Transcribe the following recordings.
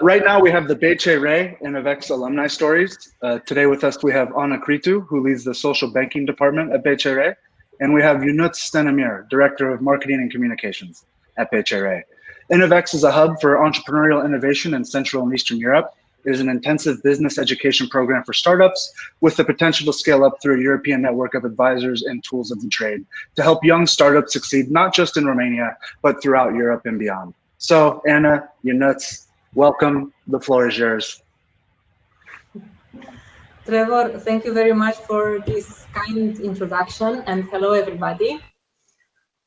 Right now, we have the BCR InnovX alumni stories. Today with us, we have Cretu, who leads the social banking department at BCR, and we have Ionut Stanimir, director of marketing and communications at BCR. InnovX is a hub for entrepreneurial innovation in Central and Eastern Europe. It is an intensive business education program for startups with the potential to scale up through a European network of advisors and tools of the trade to help young startups succeed, not just in Romania, but throughout Europe and beyond. So, Anna, Ionut, welcome. The floor is yours. Trevor, thank you very much for this kind introduction, and hello, everybody.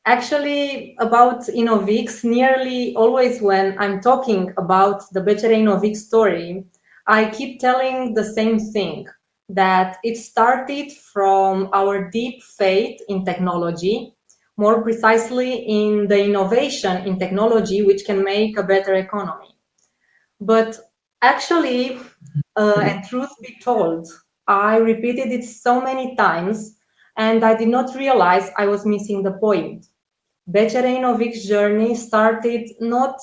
Actually, about InnovX, nearly always when I'm talking about the BCR InnovX story, I keep telling the same thing, that it started from our deep faith in technology, more precisely in the innovation in technology which can make a better economy. But actually, and truth be told, I repeated it so many times and I did not realize I was missing the point. BCR journey started not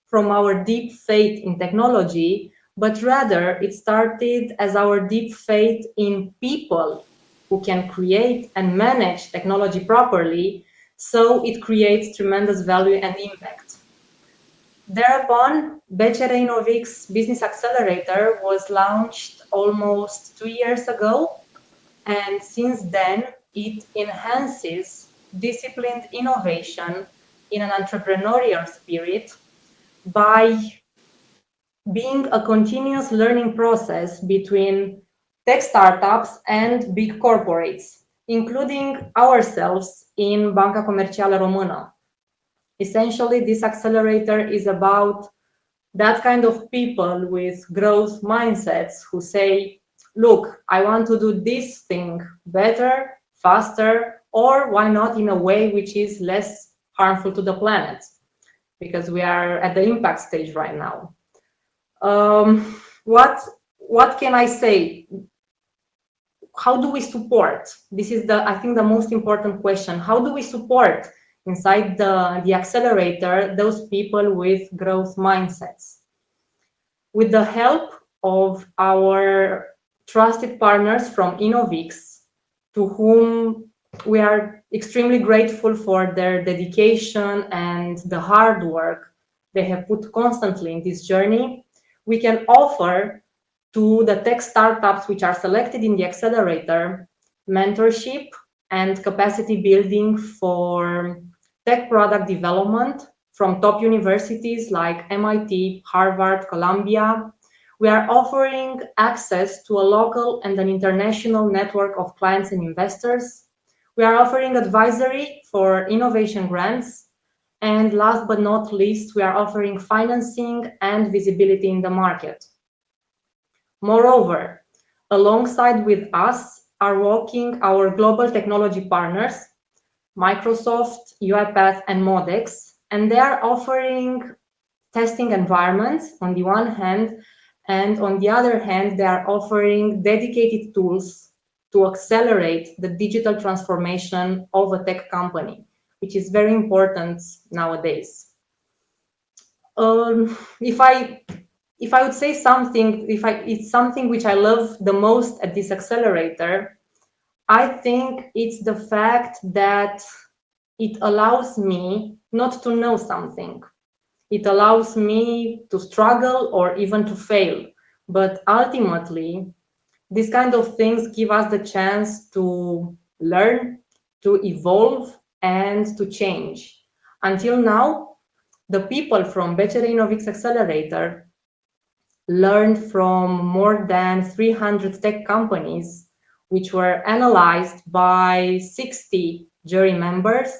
from our deep faith in technology, but rather it started as our deep faith in people who can create and manage technology properly, so it creates tremendous value and impact. Thereupon, BCR Business Accelerator was launched almost 2 years ago, and since then it enhances disciplined innovation in an entrepreneurial spirit by being a continuous learning process between tech startups and big corporates, including ourselves in Banca Comercială Română. Essentially, this accelerator is about that kind of people with growth mindsets who say, look, I want to do this thing better, faster, or why not in a way which is less harmful to the planet, because we are at the impact stage right now. What can I say? How do we support? This is I think the most important question. How do we support inside the accelerator those people with growth mindsets? With the help of our trusted partners from InnovX, to whom we are extremely grateful for their dedication and the hard work they have put constantly in this journey, we can offer to the tech startups which are selected in the accelerator mentorship and capacity building for tech product development from top universities like MIT, Harvard, Columbia. We are offering access to a local and an international network of clients and investors. We are offering advisory for innovation grants. And last but not least, we are offering financing and visibility in the market. Moreover, alongside with us are working our global technology partners, Microsoft, UiPath, and Modex, and they are offering testing environments on the one hand, and on the other hand, they are offering dedicated tools to accelerate the digital transformation of a tech company, which is very important nowadays. If I would say something, it's something which I love the most at this accelerator, I think it's the fact that it allows me not to know something. It allows me to struggle or even to fail. But ultimately, these kind of things give us the chance to learn, to evolve, and to change. Until now, the people from BCR InnovX Accelerator learned from more than 300 tech companies, which were analyzed by 60 jury members,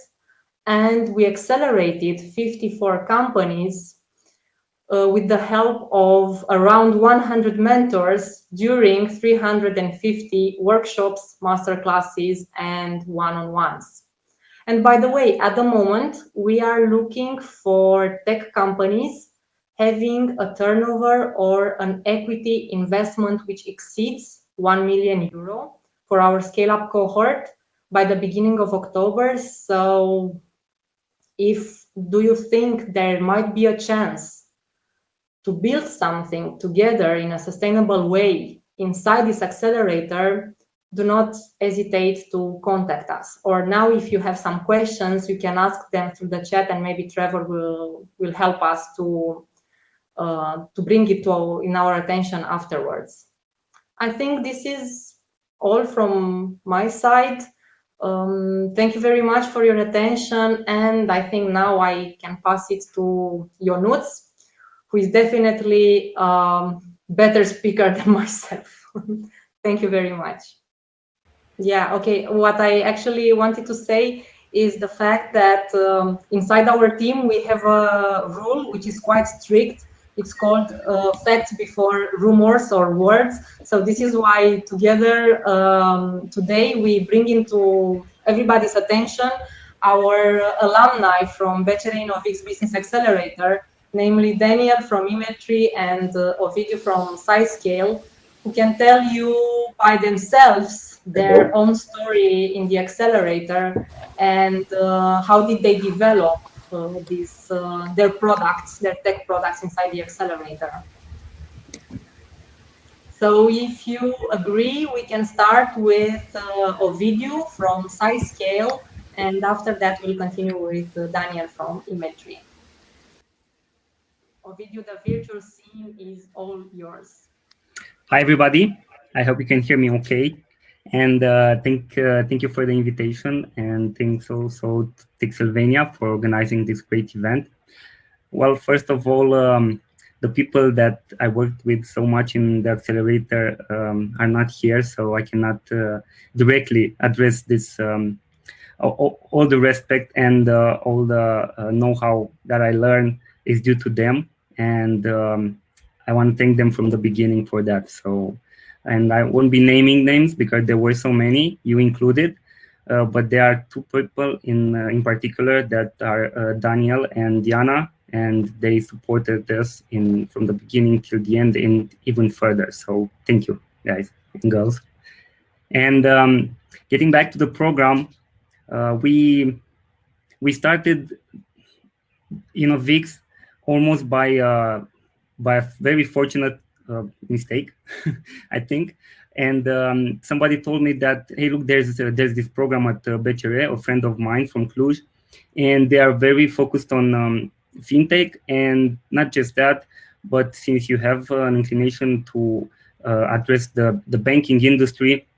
and we accelerated 54 companies with the help of around 100 mentors during 350 workshops, masterclasses, and one-on-ones. And by the way, at the moment, we are looking for tech companies having a turnover or an equity investment which exceeds 1 million euro for our scale-up cohort by the beginning of October. So do you think there might be a chance to build something together in a sustainable way inside this accelerator, do not hesitate to contact us. Or now, if you have some questions, you can ask them through the chat, and maybe Trevor will help us to bring it in our attention afterwards. I think this is all from my side. Thank you very much for your attention, and I think now I can pass it to Ionut, who is definitely better speaker than myself. Thank you very much. Yeah, okay. What I actually wanted to say is the fact that inside our team we have a rule which is quite strict. It's called facts before rumors or words. So this is why together today we bring into everybody's attention our alumni from BCR InnovX Business Accelerator, namely Daniel from Imetry and Ovidiu from SciScale, who can tell you by themselves their own story in the accelerator and how did they develop their products, their tech products inside the accelerator. So if you agree, we can start with Ovidiu from SciScale, and after that we'll continue with Daniel from Imetry. Ovidiu, the virtual scene is all yours. Hi, everybody. I hope you can hear me okay. And thank you for the invitation, and thanks also to Tixelvania for organizing this great event. Well, first of all, the people that I worked with so much in the accelerator are not here, so I cannot directly address this. All the respect and all the know-how that I learned is due to them, and I want to thank them from the beginning for that. So, and I won't be naming names because there were so many, you included, but there are two people in particular that are Daniel and Diana, and they supported us from the beginning till the end and even further. So thank you, guys and girls. And getting back to the program, we started InnovX almost by a very fortunate mistake, I think. And somebody told me that, hey, look, there's this program at BCR, a friend of mine from Cluj, and they are very focused on fintech, and not just that, but since you have an inclination to address the banking industry,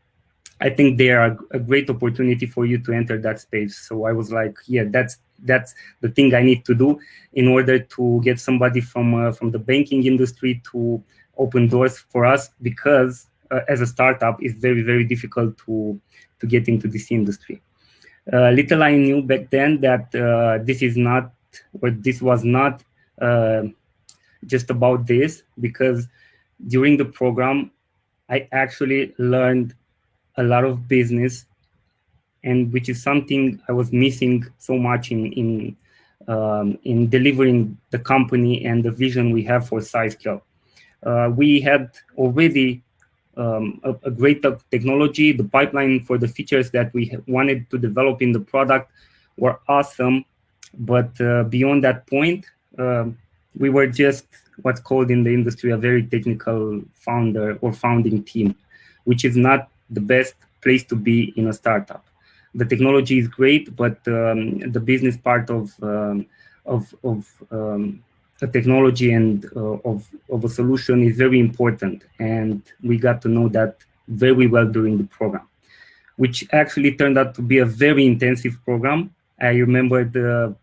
I think they are a great opportunity for you to enter that space. So I was like, yeah, that's the thing I need to do in order to get somebody from the banking industry to open doors for us, because as a startup, it's very, very difficult to get into this industry. Little I knew back then that this was not just about this, because during the program, I actually learned a lot of business, and which is something I was missing so much in delivering the company and the vision we have for SciScale. We had already a great technology. The pipeline for the features that we wanted to develop in the product were awesome, but beyond that point, we were just what's called in the industry a very technical founder or founding team, which is not the best place to be in a startup. The technology is great, but the business part of a technology and of a solution is very important, and we got to know that very well during the program, which actually turned out to be a very intensive program. I remember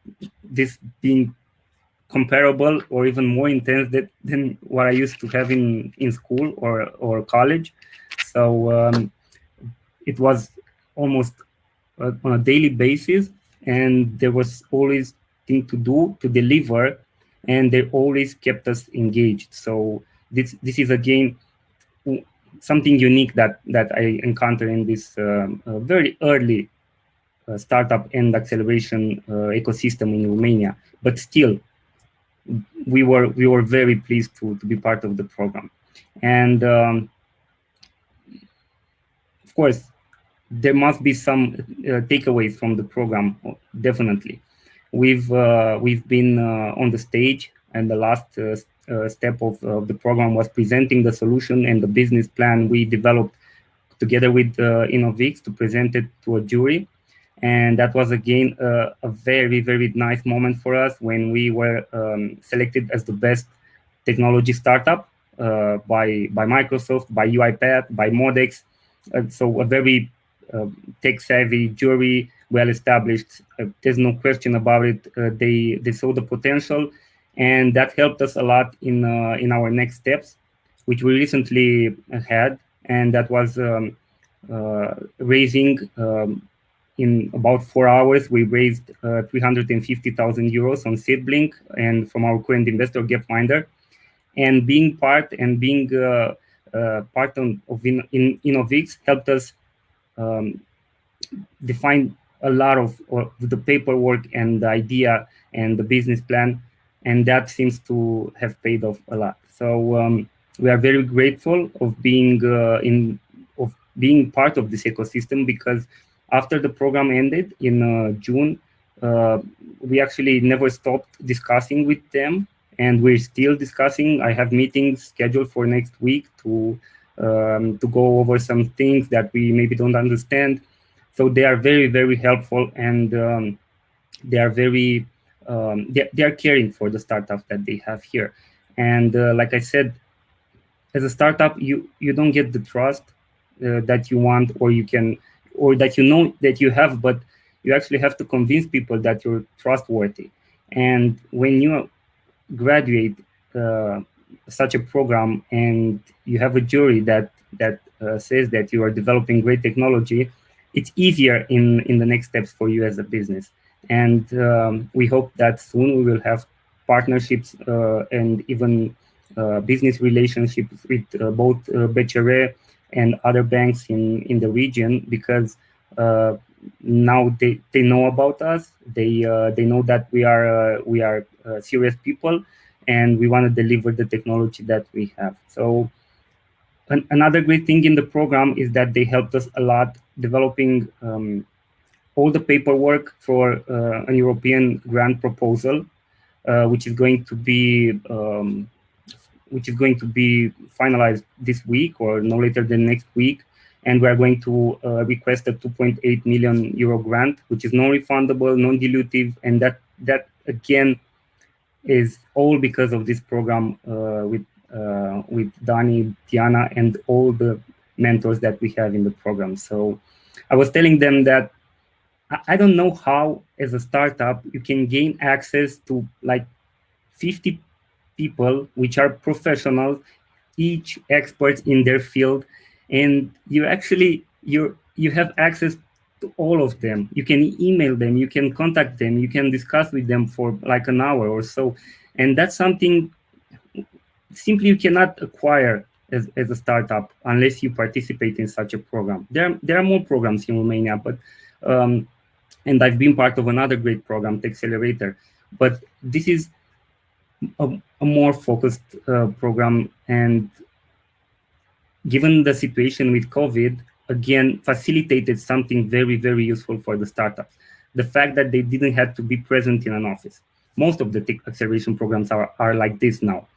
this being comparable or even more intense than what I used to have in school or college. So it was almost on a daily basis, and there was always thing to do to deliver, and they always kept us engaged. So this is again something unique that I encountered in this very early startup and acceleration ecosystem in Romania. But still, we were very pleased to be part of the program. And of course, there must be some takeaways from the program. Definitely, we've been on the stage in the last step of the program was presenting the solution and the business plan we developed together with InnovX to present it to a jury. And that was, again, a very, very nice moment for us when we were selected as the best technology startup by Microsoft, by UiPath, by Modex. So a very tech-savvy jury, well-established. There's no question about it. They saw the potential, and that helped us a lot in our next steps, which we recently had, and that was raising. In about 4 hours, we raised 350,000 euros on Seedblink and from our current investor, Gapminder. And being part of InnovX helped us define a lot of the paperwork and the idea and the business plan, and that seems to have paid off a lot. So we are very grateful of being part of this ecosystem, because after the program ended in June, we actually never stopped discussing with them, and we're still discussing. I have meetings scheduled for next week to go over some things that we maybe don't understand. So they are very, very helpful, and they are very they are caring for the startups that they have here. And like I said, as a startup, you don't get the trust that you want, or you can, or that you know that you have, but you actually have to convince people that you're trustworthy. And when you graduate such a program and you have a jury that says that you are developing great technology, it's easier in the next steps for you as a business. And we hope that soon we will have partnerships and even business relationships with both BCR and other banks in the region, because now they know about us. They know that we are serious people, and we want to deliver the technology that we have. So another great thing in the program is that they helped us a lot developing all the paperwork for a European grant proposal, which is going to be finalized this week or no later than next week. And we are going to request a 2.8 million euro grant, which is non-refundable, non-dilutive, and that again is all because of this program with Dani, Diana, and all the mentors that we have in the program. So I was telling them that I don't know how, as a startup, you can gain access to like 50 people, which are professionals, each experts in their field, and you have access to all of them. You can email them, you can contact them, you can discuss with them for like an hour or so, and that's something simply you cannot acquire as a startup unless you participate in such a program. There are more programs in Romania, but and I've been part of another great program, Accelerator, but this is a more focused program, and given the situation with COVID, again, facilitated something very, very useful for the startups. The fact that they didn't have to be present in an office. Most of the tech acceleration programs are like this now.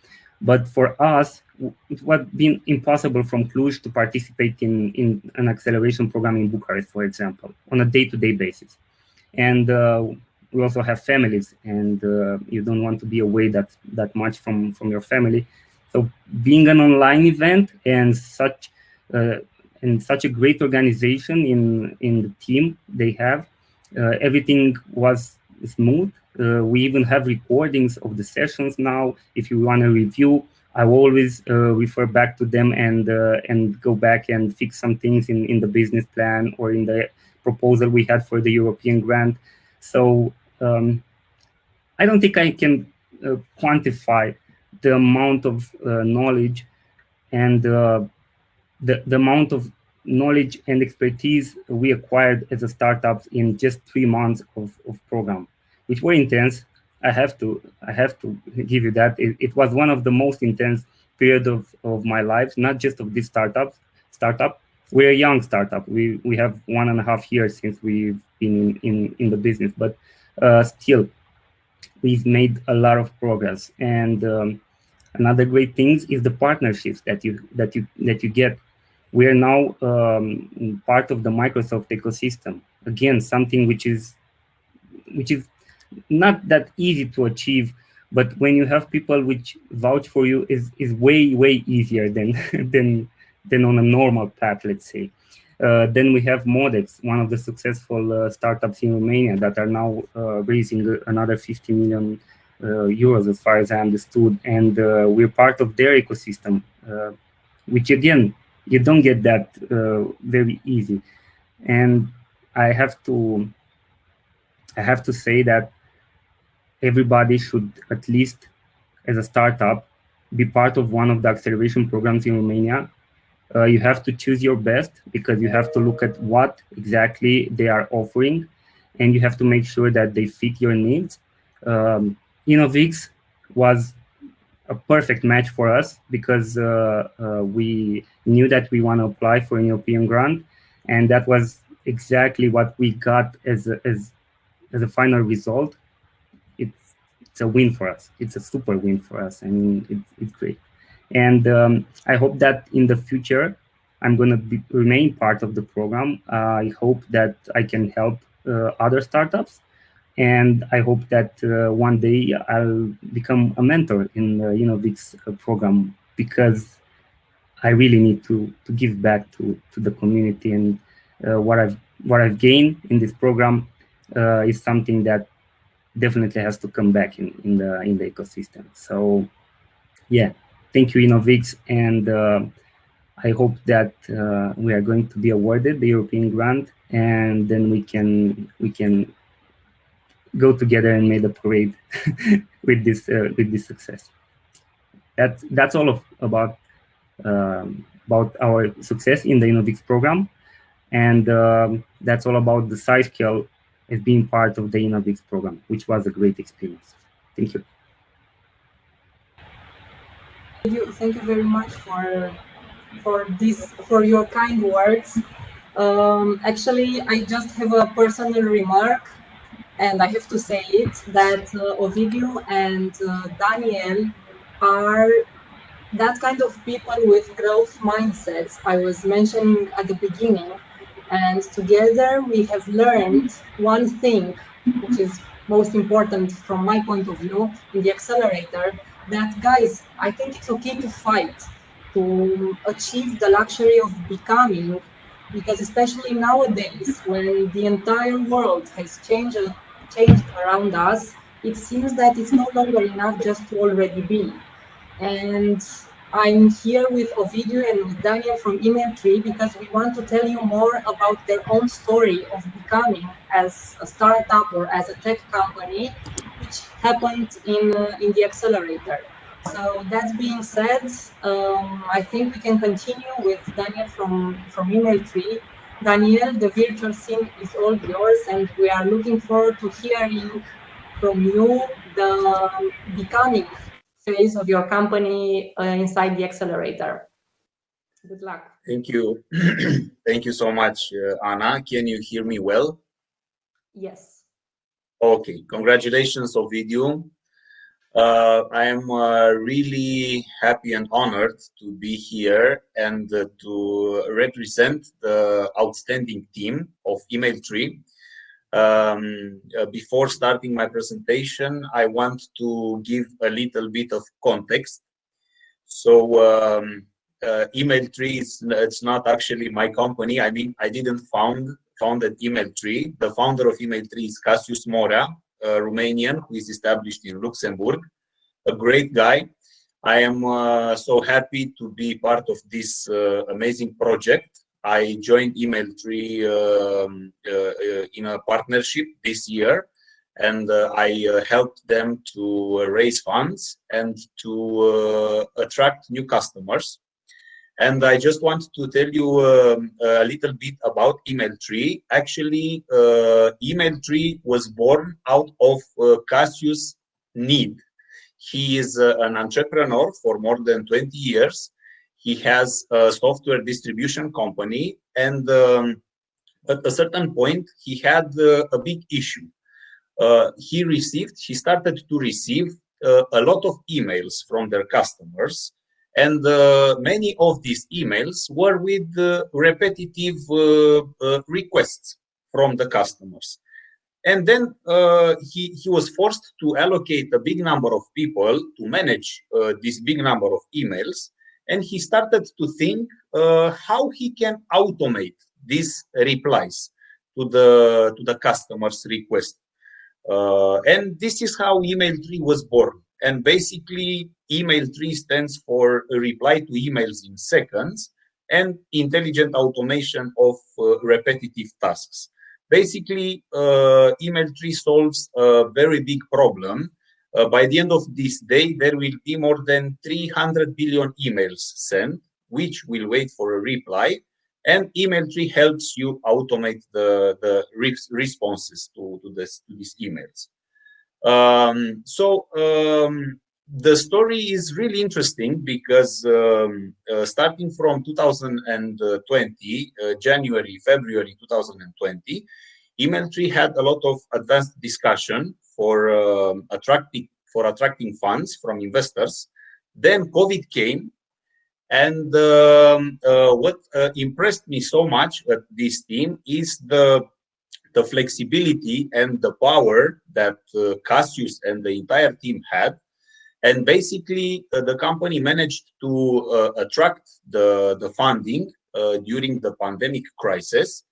But for us, it would have been impossible from Cluj to participate in an acceleration program in Bucharest, for example, on a day-to-day basis. And we also have families, and you don't want to be away that much from your family. So being an online event and such a great organization in the team they have, everything was smooth. We even have recordings of the sessions now. If you want to review, I will always refer back to them and go back and fix some things in the business plan or in the proposal we had for the European grant. So I don't think I can quantify the amount of knowledge and the amount of knowledge and expertise we acquired as a startup in just 3 months of program, which were intense. I have to give you that. It was one of the most intense period of my life, not just of this startup. We're a young startup. We have 1.5 years since we've been in the business, but still, we've made a lot of progress. And Another great thing is the partnerships that you get. We are now part of the Microsoft ecosystem. Again, something which is not that easy to achieve, but when you have people which vouch for you is way easier than than on a normal path, let's say. Then we have Modex, one of the successful startups in Romania that are now raising another 50 million euros, as far as I understood, and we're part of their ecosystem, which again, you don't get that very easy. And I have to say that everybody should, at least as a startup, be part of one of the acceleration programs in Romania. You have to choose your best, because you have to look at what exactly they are offering, and you have to make sure that they fit your needs. InnovX was a perfect match for us, because we knew that we want to apply for an European grant, and that was exactly what we got as a final result. It's a win for us. It's a super win for us. I mean, it's great. And I hope that in the future, I'm going to remain part of the program. I hope that I can help other startups. And I hope that one day I'll become a mentor in the InnovX program, because I really need to give back to the community. And what I've gained in this program is something that definitely has to come back in the ecosystem. So yeah, thank you, InnovX, and I hope that we are going to be awarded the European grant, and then we can go together and make a parade with this success. That's all about our success in the InnovX program, and that's all about the SciScale as being part of the InnovX program, which was a great experience. Thank you. Thank you very much for your kind words. Actually, I just have a personal remark, and I have to say it, that Ovidiu and Daniel are that kind of people with growth mindsets I was mentioning at the beginning. And together we have learned one thing, which is most important from my point of view in the accelerator, that guys, I think it's okay to fight to achieve the luxury of becoming, because especially nowadays when the entire world has changed around us, it seems that it's no longer enough just to already be. And I'm here with Ovidiu and with Daniel from Email3 because we want to tell you more about their own story of becoming as a startup or as a tech company, which happened in the accelerator. So that being said, I think we can continue with Daniel from Email3. Daniel, the virtual scene is all yours, and we are looking forward to hearing from you the becoming phase of your company inside the accelerator. Good luck. Thank you. Thank you so much, Anna. Can you hear me well? Yes. Okay. Congratulations, Ovidiu. I am really happy and honored to be here and to represent the outstanding team of Email3. Before starting my presentation, I want to give a little bit of context. So Email3 it's not actually my company. I mean, I didn't founded Email3. The founder of Email3 is Cassius Morea, a Romanian who is established in Luxembourg, a great guy. I am so happy to be part of this amazing project. I joined Email3 in a partnership this year, and I helped them to raise funds and to attract new customers. And I just want to tell you a little bit about Email3. Actually, Email3 was born out of Cassius' need. He is an entrepreneur for more than 20 years. He has a software distribution company, and at a certain point, he had a big issue. He started to receive a lot of emails from their customers, and many of these emails were with repetitive requests from the customers. And then he was forced to allocate a big number of people to manage this big number of emails. And he started to think how he can automate these replies to the customer's request. And this is how email tree was born. And basically, email tree stands for a reply to emails in seconds and intelligent automation of repetitive tasks. Basically, email tree solves a very big problem. By the end of this day, there will be more than 300 billion emails sent, which will wait for a reply. And email tree helps you automate the responses to these emails. The story is really interesting because starting from 2020, January, February 2020, email tree had a lot of advanced discussion for attracting funds from investors. Then COVID came. And what impressed me so much at this team is the flexibility and the power that Cassius and the entire team had. And basically, the company managed to attract the funding during the pandemic crisis.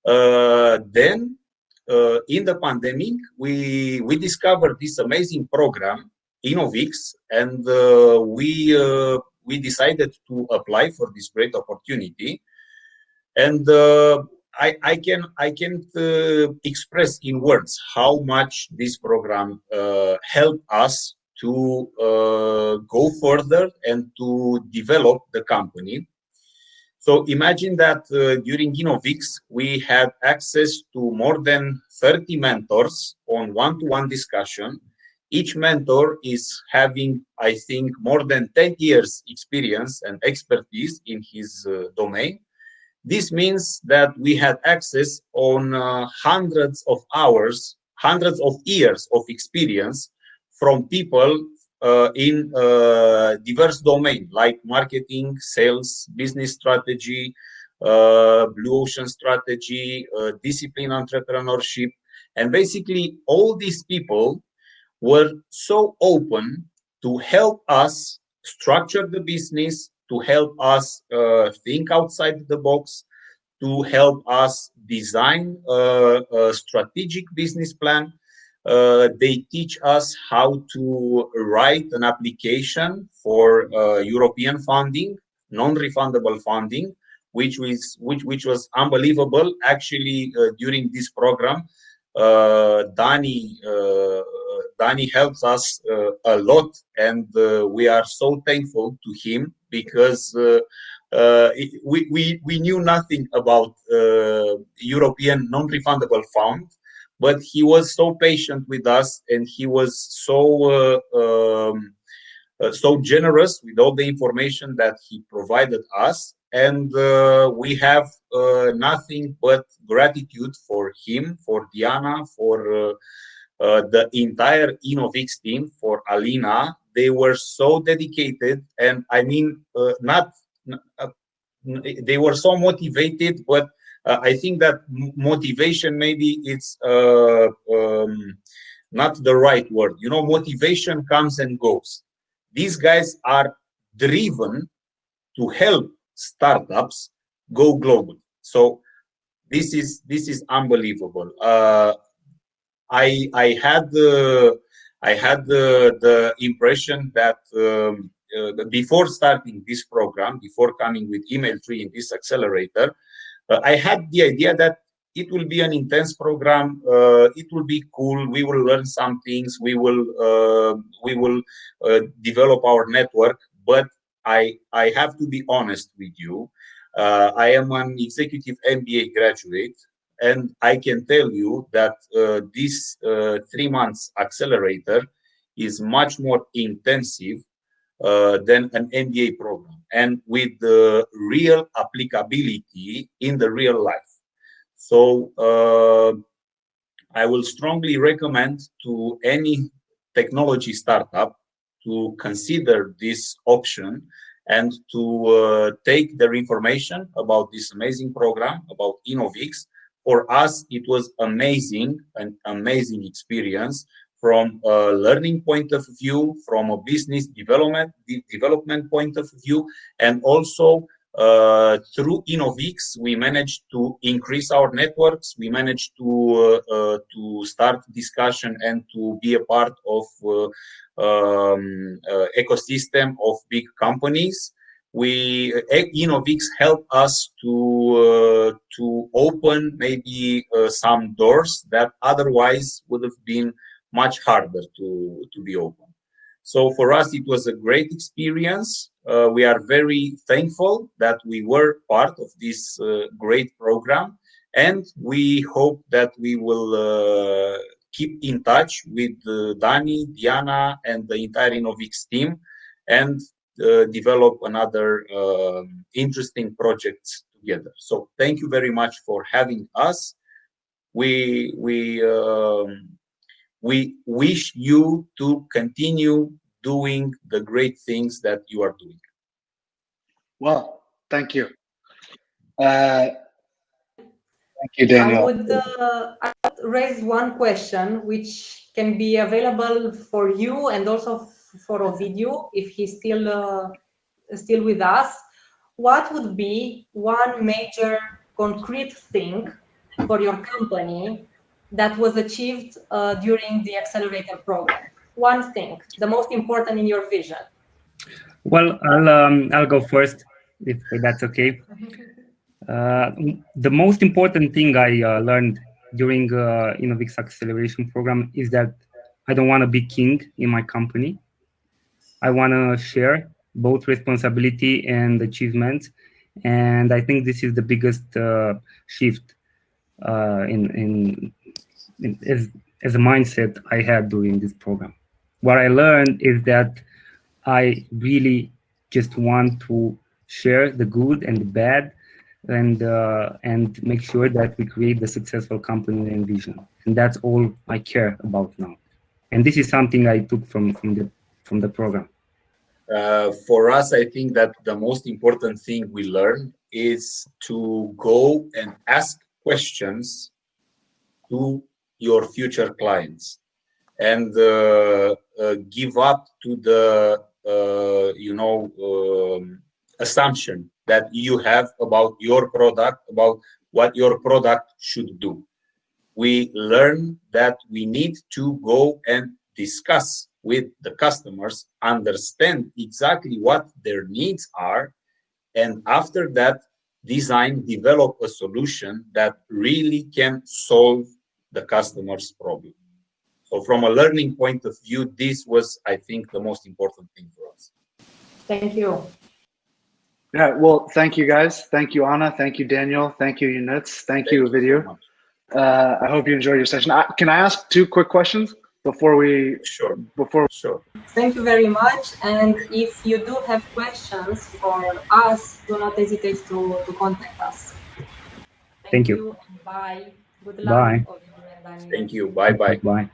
Then, in the pandemic, we discovered this amazing program, InnovX, and we decided to apply for this great opportunity. And I can't express in words how much this program helped us to go further and to develop the company. So imagine that during InnovX, we had access to more than 30 mentors on one-to-one discussion. Each mentor is having, I think, more than 10 years experience and expertise in his domain. This means that we had access on hundreds of hours, hundreds of years of experience from people in diverse domains like marketing, sales, business strategy, blue ocean strategy, discipline entrepreneurship. And basically all these people were so open to help us structure the business, to help us think outside the box, to help us design a strategic business plan. They teach us how to write an application for European funding, non-refundable funding, which was unbelievable. Actually, during this program, Danny helps us a lot, and we are so thankful to him because we knew nothing about European non-refundable fund, but he was so patient with us, and he was so generous with all the information that he provided us. And we have nothing but gratitude for him, for Diana, for the entire InnovX team, for Alina. They were so dedicated, and I mean, they were so motivated, but I think that motivation, maybe it's not the right word. You know, motivation comes and goes. These guys are driven to help startups go global. So this is unbelievable. I had the impression that before starting this program, before coming with email tree in this accelerator, I had the idea that it will be an intense program. It will be cool. We will learn some things. We will develop our network. But I have to be honest with you. I am an executive MBA graduate, and I can tell you that this 3 months accelerator is much more intensive than an MBA program, and with the real applicability in the real life. So I will strongly recommend to any technology startup to consider this option and to take their information about this amazing program, about InnovX. For us, it was amazing, an amazing experience from a learning point of view, from a business development point of view, and also through InnovX, we managed to increase our networks. We managed to start discussion and to be a part of ecosystem of big companies. InnovX helped us to open maybe some doors that otherwise would have been much harder to be open. So for us, it was a great experience. We are very thankful that we were part of this great program, and we hope that we will keep in touch with Dani, Diana, and the entire InnovX team, and develop another interesting projects together. So thank you very much for having us. We wish you to continue doing the great things that you are doing. Well, thank you. Thank you, Daniel. I would raise one question which can be available for you and also for Ovidiu if he's still with us. What would be one major concrete thing for your company that was achieved during the Accelerator program? One thing, the most important in your vision. Well, I'll go first, if that's okay. The most important thing I learned during InnovX acceleration program is that I don't want to be king in my company. I want to share both responsibility and achievements, and I think this is the biggest shift as a mindset I had during this program. What I learned is that I really just want to share the good and the bad, and make sure that we create the successful company and vision. And that's all I care about now. And this is something I took from the program. For us, I think that the most important thing we learn is to go and ask questions to your future clients and give up to the assumption that you have about your product, about what your product should do. We learn that we need to go and discuss with the customers, understand exactly what their needs are, and after that, develop a solution that really can solve the customer's problem. So from a learning point of view, this was, I think, the most important thing for us. Thank you. Yeah, well, thank you guys. Thank you, Anna. Thank you, Daniel. Thank you, Ionut. Thank you, Ovidiu. I hope you enjoyed your session. Can I ask 2 quick questions before we? Sure. Sure. Thank you very much. And if you do have questions for us, do not hesitate to contact us. Thank you. And bye. Good luck. Bye. Ovidiu and Daniel. Thank you. Bye-bye. Bye.